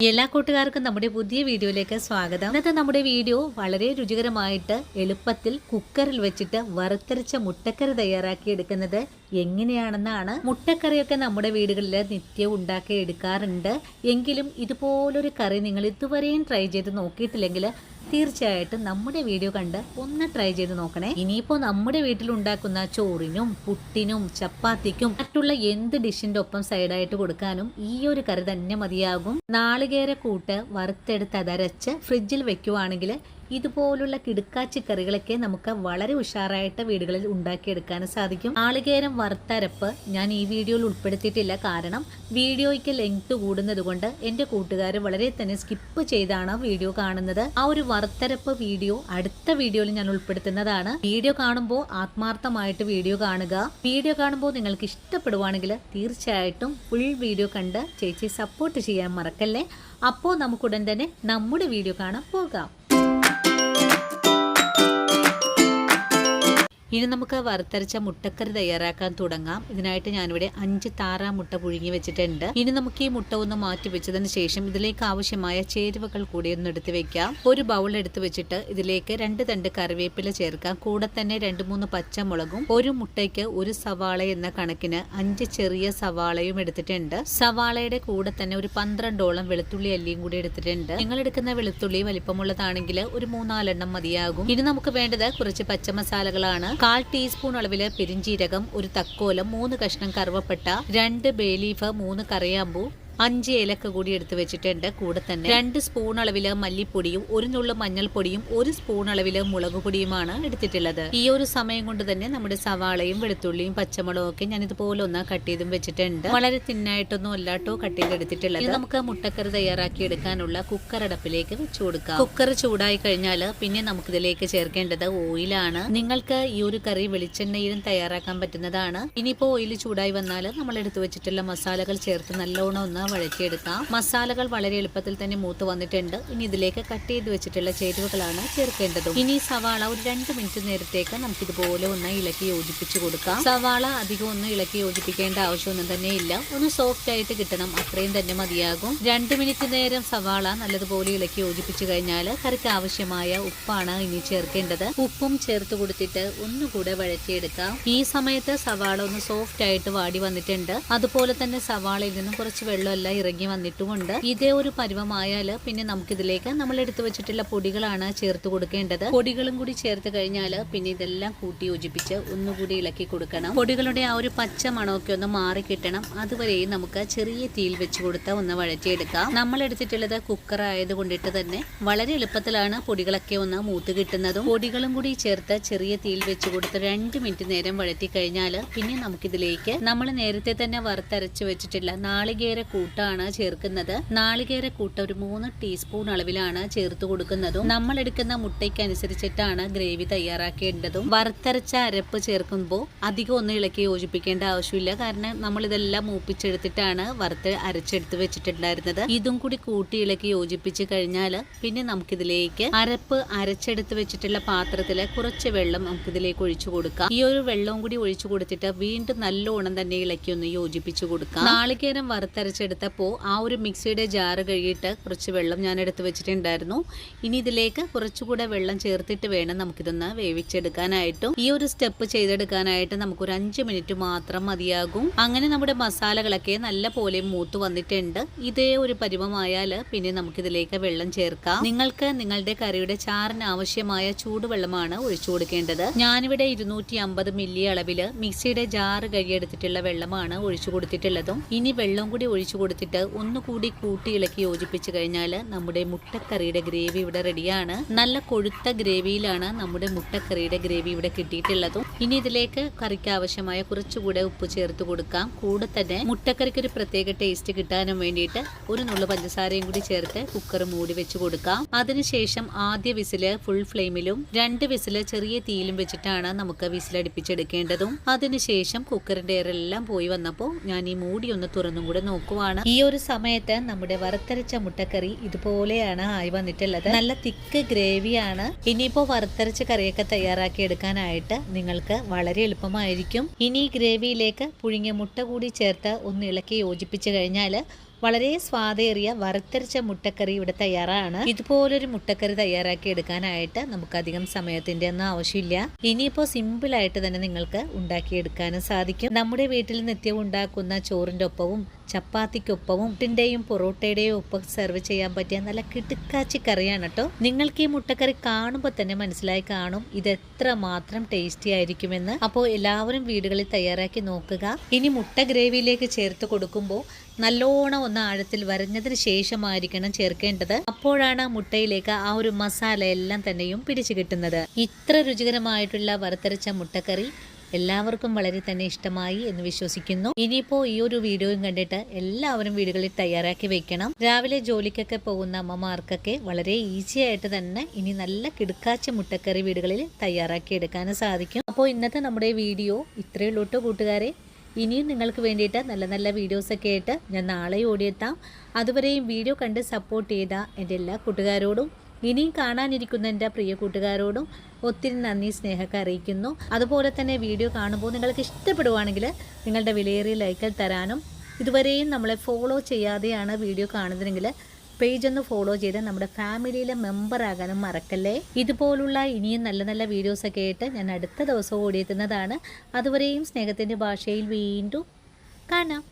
എല്ലാ കൂട്ടുകാർക്കും നമ്മുടെ പുതിയ വീഡിയോയിലേക്ക് സ്വാഗതം. ഇന്നത്തെ നമ്മുടെ വീഡിയോ വളരെ രുചികരമായിട്ട് എളുപ്പത്തിൽ കുക്കറിൽ വെച്ചിട്ട് വറുത്തരച്ച മുട്ടക്കറി തയ്യാറാക്കി എടുക്കുന്നത് എങ്ങനെയാണെന്നാണ്. മുട്ടക്കറിയൊക്കെ നമ്മുടെ വീടുകളിൽ നിത്യവും ഉണ്ടാക്കി എടുക്കാറുണ്ട്. എങ്കിലും ഇതുപോലൊരു കറി നിങ്ങൾ ഇതുവരെയും ട്രൈ ചെയ്ത് നോക്കിയിട്ടില്ലെങ്കിൽ തീർച്ചയായിട്ടും നമ്മുടെ വീഡിയോ കണ്ട് ഒന്ന് ട്രൈ ചെയ്ത് നോക്കണേ. ഇനിയിപ്പോൾ നമ്മുടെ വീട്ടിലുണ്ടാക്കുന്ന ചോറിനും പുട്ടിനും ചപ്പാത്തിക്കും മറ്റുള്ള എന്ത് ഡിഷിന്റെ ഒപ്പം സൈഡായിട്ട് കൊടുക്കാനും ഈ ഒരു കറി തന്നെ മതിയാകും. നാളികേര കൂട്ട് വറുത്തെടുത്ത് അതരച്ച് ഫ്രിഡ്ജിൽ വെക്കുവാണെങ്കിൽ ഇതുപോലുള്ള കിടുക്കാച്ചി കറികളൊക്കെ നമുക്ക് വളരെ ഉഷാറായിട്ട് വീടുകളിൽ ഉണ്ടാക്കിയെടുക്കാൻ സാധിക്കും. നാളികേരം വറുത്തരപ്പ് ഞാൻ ഈ വീഡിയോയിൽ ഉൾപ്പെടുത്തിയിട്ടില്ല. കാരണം വീഡിയോയ്ക്ക് ലെങ്ത് കൂടുന്നത് കൊണ്ട് എൻ്റെ കൂട്ടുകാർ വളരെ തന്നെ സ്കിപ്പ് ചെയ്താണ് വീഡിയോ കാണുന്നത്. ആ ഒരു വറുത്തരപ്പ് വീഡിയോ അടുത്ത വീഡിയോയിൽ ഞാൻ ഉൾപ്പെടുത്തുന്നതാണ്. വീഡിയോ കാണുമ്പോൾ ആത്മാർത്ഥമായിട്ട് വീഡിയോ കാണുക. വീഡിയോ കാണുമ്പോൾ നിങ്ങൾക്ക് ഇഷ്ടപ്പെടുവാണെങ്കിൽ തീർച്ചയായിട്ടും ഫുൾ വീഡിയോ കണ്ട് ചേച്ചി സപ്പോർട്ട് ചെയ്യാൻ മറക്കല്ലേ. അപ്പോൾ നമുക്കുടൻ തന്നെ നമ്മുടെ വീഡിയോ കാണാൻ പോകാം. ഇനി നമുക്ക് വറുത്തരച്ച മുട്ടക്കറി തയ്യാറാക്കാൻ തുടങ്ങാം. ഇതിനായിട്ട് ഞാനിവിടെ 5 താറാമുട്ട പുഴുങ്ങി വെച്ചിട്ടുണ്ട്. ഇനി നമുക്ക് ഈ മുട്ട ഒന്ന് മാറ്റി വെച്ചതിന് ശേഷം ഇതിലേക്ക് ആവശ്യമായ ചേരുവകൾ കൂടി ഒന്ന് എടുത്ത് വെക്കാം. ഒരു ബൗൾ എടുത്ത് വെച്ചിട്ട് ഇതിലേക്ക് 2 തണ്ട് കറിവേപ്പില ചേർക്കാം. കൂടെ തന്നെ 2-3 പച്ചമുളകും, ഒരു മുട്ടയ്ക്ക് 1 സവാള എന്ന കണക്കിന് 5 ചെറിയ സവാളയും എടുത്തിട്ടുണ്ട്. സവാളയുടെ കൂടെ തന്നെ ഒരു 12ഓളം വെളുത്തുള്ളി അല്ലിയും കൂടി എടുത്തിട്ടുണ്ട്. നിങ്ങൾ എടുക്കുന്ന വെളുത്തുള്ളി വലിപ്പമുള്ളതാണെങ്കിൽ ഒരു 3-4 എണ്ണം മതിയാകും. ഇനി നമുക്ക് വേണ്ടത് കുറച്ച് പച്ചമസാലകളാണ്. 1/4 ടീസ്പൂൺ അളവില് പെരിഞ്ചീരകം, ഒരു തക്കോലം, 3 കഷ്ണം കറുവപ്പട്ട, 2 ബേ ലീഫ്, 3 കറിയാമ്പൂ, 5 ഏലക്ക കൂടി എടുത്ത് വെച്ചിട്ടുണ്ട്. കൂടെ തന്നെ 2 സ്പൂൺ അളവില് മല്ലിപ്പൊടിയും, 1 നുള്ള മഞ്ഞൾപ്പൊടിയും, 1 സ്പൂൺ അളവില് മുളക് പൊടിയുമാണ് എടുത്തിട്ടുള്ളത്. ഈ ഒരു സമയം കൊണ്ട് തന്നെ നമ്മുടെ സവാളയും വെളുത്തുള്ളിയും പച്ചമുളകും ഒക്കെ ഞാൻ ഇതുപോലെ ഒന്ന് കട്ട് ചെയ്തും വെച്ചിട്ടുണ്ട്. വളരെ തിന്നായിട്ടൊന്നും അല്ലാട്ടോ കട്ട് ചെയ്തെടുത്തിട്ടുള്ളത്. നമുക്ക് മുട്ടക്കറി തയ്യാറാക്കി എടുക്കാനുള്ള കുക്കർ അടപ്പിലേക്ക് വെച്ചു കൊടുക്കാം. കുക്കർ ചൂടായി കഴിഞ്ഞാൽ പിന്നെ നമുക്കിതിലേക്ക് ചേർക്കേണ്ടത് ഓയിലാണ്. നിങ്ങൾക്ക് ഈ ഒരു കറി വെളിച്ചെണ്ണയിലും തയ്യാറാക്കാൻ പറ്റുന്നതാണ്. ഇനിയിപ്പോ ഓയിൽ ചൂടായി വന്നാൽ നമ്മൾ എടുത്തു വെച്ചിട്ടുള്ള മസാലകൾ ചേർത്ത് നല്ലോണം ഒന്ന് വഴറ്റിയെടുക്കാം. മസാലകൾ വളരെ എളുപ്പത്തിൽ തന്നെ മൂത്ത് വന്നിട്ടുണ്ട്. ഇനി ഇതിലേക്ക് കട്ട് ചെയ്ത് വെച്ചിട്ടുള്ള ചേരുവകളാണ് ചേർക്കേണ്ടതും. ഇനി സവാള ഒരു 2 മിനിറ്റ് നേരത്തേക്ക് നമുക്ക് ഇതുപോലെ ഒന്ന് ഇളക്കി യോജിപ്പിച്ച് കൊടുക്കാം. സവാള അധികം ഒന്ന് ഇളക്കി യോജിപ്പിക്കേണ്ട ആവശ്യമൊന്നും തന്നെ ഇല്ല. ഒന്ന് സോഫ്റ്റ് ആയിട്ട് കിട്ടണം, അത്രയും തന്നെ മതിയാകും. 2 മിനിറ്റ് നേരം സവാള നല്ലതുപോലെ ഇളക്കി യോജിപ്പിച്ചു കഴിഞ്ഞാൽ കറിക്ക് ആവശ്യമായ ഉപ്പാണ് ഇനി ചേർക്കേണ്ടത്. ഉപ്പും ചേർത്ത് കൊടുത്തിട്ട് ഒന്നുകൂടെ വഴറ്റിയെടുക്കാം. ഈ സമയത്ത് സവാള ഒന്ന് സോഫ്റ്റ് ആയിട്ട് വാടി വന്നിട്ടുണ്ട്. അതുപോലെ തന്നെ സവാളയിൽ നിന്നും കുറച്ച് വെള്ളം ഇറങ്ങി വന്നിട്ടുമുണ്ട്. ഇതേ ഒരു പരുവമായാൽ പിന്നെ നമുക്കിതിലേക്ക് നമ്മൾ എടുത്തു വെച്ചിട്ടുള്ള പൊടികളാണ് ചേർത്ത് കൊടുക്കേണ്ടത്. പൊടികളും കൂടി ചേർത്ത് കഴിഞ്ഞാൽ പിന്നെ ഇതെല്ലാം കൂട്ടി യോജിപ്പിച്ച് ഒന്നുകൂടി ഇളക്കി കൊടുക്കണം. പൊടികളുടെ ആ ഒരു പച്ച മണമൊക്കെ ഒന്ന് മാറി കിട്ടണം. അതുവരെയും നമുക്ക് ചെറിയ തീയിൽ വെച്ച് കൊടുത്ത് ഒന്ന് വഴറ്റിയെടുക്കാം. നമ്മൾ എടുത്തിട്ടുള്ളത് കുക്കർ ആയതുകൊണ്ടിട്ട് തന്നെ വളരെ എളുപ്പത്തിലാണ് പൊടികളൊക്കെ ഒന്ന് മൂത്ത് കിട്ടുന്നതും. പൊടികളും കൂടി ചേർത്ത് ചെറിയ തീയിൽ വെച്ച് കൊടുത്ത് 2 മിനിറ്റ് നേരം വഴറ്റി കഴിഞ്ഞാൽ പിന്നെ നമുക്കിതിലേക്ക് നമ്മൾ നേരത്തെ തന്നെ വറുത്തരച്ച് വെച്ചിട്ടുള്ള നാളികേര കൂട്ടാണ് ചേർക്കുന്നത്. നാളികേര കൂട്ട് ഒരു 3 ടീസ്പൂൺ അളവിലാണ് ചേർത്ത് കൊടുക്കുന്നതും. നമ്മൾ എടുക്കുന്ന മുട്ടയ്ക്ക് അനുസരിച്ചിട്ടാണ് ഗ്രേവി തയ്യാറാക്കേണ്ടതും. വറുത്തരച്ച അരപ്പ് ചേർക്കുമ്പോൾ അധികം ഒന്നും ഇളക്കി യോജിപ്പിക്കേണ്ട ആവശ്യമില്ല. കാരണം നമ്മൾ ഇതെല്ലാം മൂപ്പിച്ചെടുത്തിട്ടാണ് വറുത്ത് അരച്ചെടുത്ത് വെച്ചിട്ടുണ്ടായിരുന്നത്. ഇതും കൂടി കൂട്ടി ഇളക്കി യോജിപ്പിച്ച് കഴിഞ്ഞാൽ പിന്നെ നമുക്കിതിലേക്ക് അരപ്പ് അരച്ചെടുത്ത് വെച്ചിട്ടുള്ള പാത്രത്തില് കുറച്ച് വെള്ളം നമുക്കിതിലേക്ക് ഒഴിച്ചു കൊടുക്കാം. ഈ ഒരു വെള്ളവും കൂടി ഒഴിച്ചു കൊടുത്തിട്ട് വീണ്ടും നല്ലോണം തന്നെ ഇളക്കി ഒന്ന് യോജിപ്പിച്ചു കൊടുക്കാം. നാളികേരം വറുത്തരച്ചെടുത്തപ്പോൾ ആ ഒരു മിക്സിയുടെ ജാറ് കഴുകിയിട്ട് കുറച്ച് വെള്ളം ഞാൻ എടുത്ത് വെച്ചിട്ടുണ്ടായിരുന്നു. ഇനി ഇതിലേക്ക് കുറച്ചുകൂടെ വെള്ളം ചേർത്തിട്ട് വേണം നമുക്കിതൊന്ന് വേവിച്ചെടുക്കാനായിട്ടും. ഈ ഒരു സ്റ്റെപ്പ് ചെയ്തെടുക്കാനായിട്ട് നമുക്കൊരു 5 മിനിറ്റ് മാത്രം മതിയാകും. അങ്ങനെ നമ്മുടെ മസാലകളൊക്കെ നല്ല പോലെ മൂത്ത് വന്നിട്ടുണ്ട്. ഇതേ ഒരു പരുവമായാൽ പിന്നെ നമുക്കിതിലേക്ക് വെള്ളം ചേർക്കാം. നിങ്ങൾക്ക് നിങ്ങളുടെ കറിയുടെ ചാറിന് ആവശ്യമായ ചൂടുവെള്ളമാണ് ഒഴിച്ചു കൊടുക്കേണ്ടത്. ഞാനിവിടെ 250 മില്ലി അളവിൽ മിക്സിയുടെ ജാറ് കഴുകിയെടുത്തിട്ടുള്ള വെള്ളമാണ് ഒഴിച്ചു കൊടുത്തിട്ടുള്ളതും. ഇനി വെള്ളം കൂടി ഒഴിച്ചു കൊടുത്തിട്ട് ഒന്നുകൂടി കൂട്ടി ഇളക്കി യോജിപ്പിച്ചു കഴിഞ്ഞാൽ നമ്മുടെ മുട്ടക്കറിയുടെ ഗ്രേവി ഇവിടെ റെഡിയാണ്. നല്ല കൊഴുത്ത ഗ്രേവിയിലാണ് നമ്മുടെ മുട്ടക്കറിയുടെ ഗ്രേവി ഇവിടെ കിട്ടിയിട്ടുള്ളതും. ഇനി ഇതിലേക്ക് കറിക്ക് ആവശ്യമായ കുറച്ചുകൂടെ ഉപ്പ് ചേർത്ത് കൊടുക്കാം. കൂടെ തന്നെ മുട്ടക്കറിക്ക് ഒരു പ്രത്യേക ടേസ്റ്റ് കിട്ടാനും വേണ്ടിയിട്ട് ഒരു നുള്ളു പഞ്ചസാരയും കൂടി ചേർത്ത് കുക്കർ മൂടി വെച്ച് കൊടുക്കാം. അതിനുശേഷം ആദ്യ വിസില് ഫുൾ ഫ്ലെയിമിലും 2 വിസില് ചെറിയ തീയിലും വെച്ചിട്ടാണ് നമുക്ക് വിസിലടിപ്പിച്ചെടുക്കേണ്ടതും. അതിനുശേഷം കുക്കറിന്റെ എയറെല്ലാം പോയി വന്നപ്പോൾ ഞാൻ ഈ മൂടി ഒന്ന് തുറന്നും കൂടെ നോക്കുവാണ്. ഈ ഒരു സമയത്ത് നമ്മുടെ വറുത്തരച്ച മുട്ടക്കറി ഇതുപോലെയാണ് ആയി വന്നിട്ടുള്ളത്. നല്ല തിക്ക് ഗ്രേവിയാണ്. ഇനിയിപ്പോ വറുത്തരച്ച കറിയൊക്കെ തയ്യാറാക്കി എടുക്കാനായിട്ട് നിങ്ങൾക്ക് വളരെ എളുപ്പമായിരിക്കും. ഇനി ഗ്രേവിയിലേക്ക് പുഴുങ്ങിയ മുട്ട കൂടി ചേർത്ത് ഒന്ന് ഇളക്കി യോജിപ്പിച്ചു കഴിഞ്ഞാൽ വളരെ സ്വാദേറിയ വറുത്തരച്ച മുട്ടക്കറി ഇവിടെ തയ്യാറാണ്. ഇതുപോലൊരു മുട്ടക്കറി തയ്യാറാക്കി എടുക്കാനായിട്ട് നമുക്ക് അധികം സമയത്തിന്റെ ഒന്നും ആവശ്യമില്ല. ഇനിയിപ്പോൾ സിമ്പിൾ ആയിട്ട് തന്നെ നിങ്ങൾക്ക് ഉണ്ടാക്കിയെടുക്കാനും സാധിക്കും. നമ്മുടെ വീട്ടിൽ നിത്യവും ഉണ്ടാക്കുന്ന ചോറിന്റെ ഒപ്പവും ചപ്പാത്തിക്കൊപ്പവും പുട്ടിന്റെയും പൊറോട്ടയുടെയും ഒപ്പം സെർവ് ചെയ്യാൻ പറ്റിയ നല്ല കിടുക്കാച്ചി കറിയാണ് കേട്ടോ. നിങ്ങൾക്ക് ഈ മുട്ടക്കറി കാണുമ്പോൾ തന്നെ മനസ്സിലായി കാണും ഇത് എത്ര മാത്രം ടേസ്റ്റി ആയിരിക്കുമെന്ന്. അപ്പോൾ എല്ലാവരും വീടുകളിൽ തയ്യാറാക്കി നോക്കുക. ഇനി മുട്ട ഗ്രേവിയിലേക്ക് ചേർത്ത് കൊടുക്കുമ്പോൾ നല്ലോണം ഒന്ന് ആഴത്തിൽ വരഞ്ഞതിന് ശേഷമായിരിക്കണം ചേർക്കേണ്ടത്. അപ്പോഴാണ് മുട്ടയിലേക്ക് ആ ഒരു മസാല എല്ലാം തന്നെയും പിടിച്ചു കിട്ടുന്നത്. ഇത്ര രുചികരമായിട്ടുള്ള വറുത്തരച്ച മുട്ടക്കറി എല്ലാവർക്കും വളരെ തന്നെ ഇഷ്ടമായി എന്ന് വിശ്വസിക്കുന്നു. ഇനിയിപ്പോൾ ഈ ഒരു വീഡിയോയും കണ്ടിട്ട് എല്ലാവരും വീടുകളിൽ തയ്യാറാക്കി വെക്കണം. രാവിലെ ജോലിക്കൊക്കെ പോകുന്ന അമ്മമാർക്കൊക്കെ വളരെ ഈസി ആയിട്ട് തന്നെ ഇനി നല്ല കിടുക്കാച്ച മുട്ടക്കറി വീടുകളിൽ തയ്യാറാക്കി എടുക്കാനും സാധിക്കും. അപ്പോൾ ഇന്നത്തെ നമ്മുടെ വീഡിയോ ഇത്രയേ ഉള്ളൂ കേട്ടോ കൂട്ടുകാരെ. ഇനിയും നിങ്ങൾക്ക് വേണ്ടിയിട്ട് നല്ല നല്ല വീഡിയോസൊക്കെ ആയിട്ട് ഞാൻ നാളെ ഓടിയെത്താം. അതുവരെയും വീഡിയോ കണ്ട് സപ്പോർട്ട് ചെയ്ത എൻ്റെ എല്ലാ കൂട്ടുകാരോടും ഇനിയും കാണാനിരിക്കുന്ന എൻ്റെ പ്രിയ കൂട്ടുകാരോടും ഒത്തിരി നന്ദി സ്നേഹമൊക്കെ അറിയിക്കുന്നു. അതുപോലെ തന്നെ വീഡിയോ കാണുമ്പോൾ നിങ്ങൾക്ക് ഇഷ്ടപ്പെടുവാണെങ്കിൽ നിങ്ങളുടെ വിലയേറിയ ലൈക്കൽ തരാനും ഇതുവരെയും നമ്മളെ ഫോളോ ചെയ്യാതെയാണ് വീഡിയോ കാണുന്നതെങ്കിൽ പേജ് ഒന്ന് ഫോളോ ചെയ്ത് നമ്മുടെ ഫാമിലിയിലെ മെമ്പർ ആകാനും മറക്കല്ലേ. ഇതുപോലുള്ള ഇനിയും നല്ല നല്ല വീഡിയോസൊക്കെ ആയിട്ട് ഞാൻ അടുത്ത ദിവസം ഓടിയെത്തുന്നതാണ്. അതുവരെയും സ്നേഹത്തിൻ്റെ ഭാഷയിൽ വീണ്ടും കാണാം.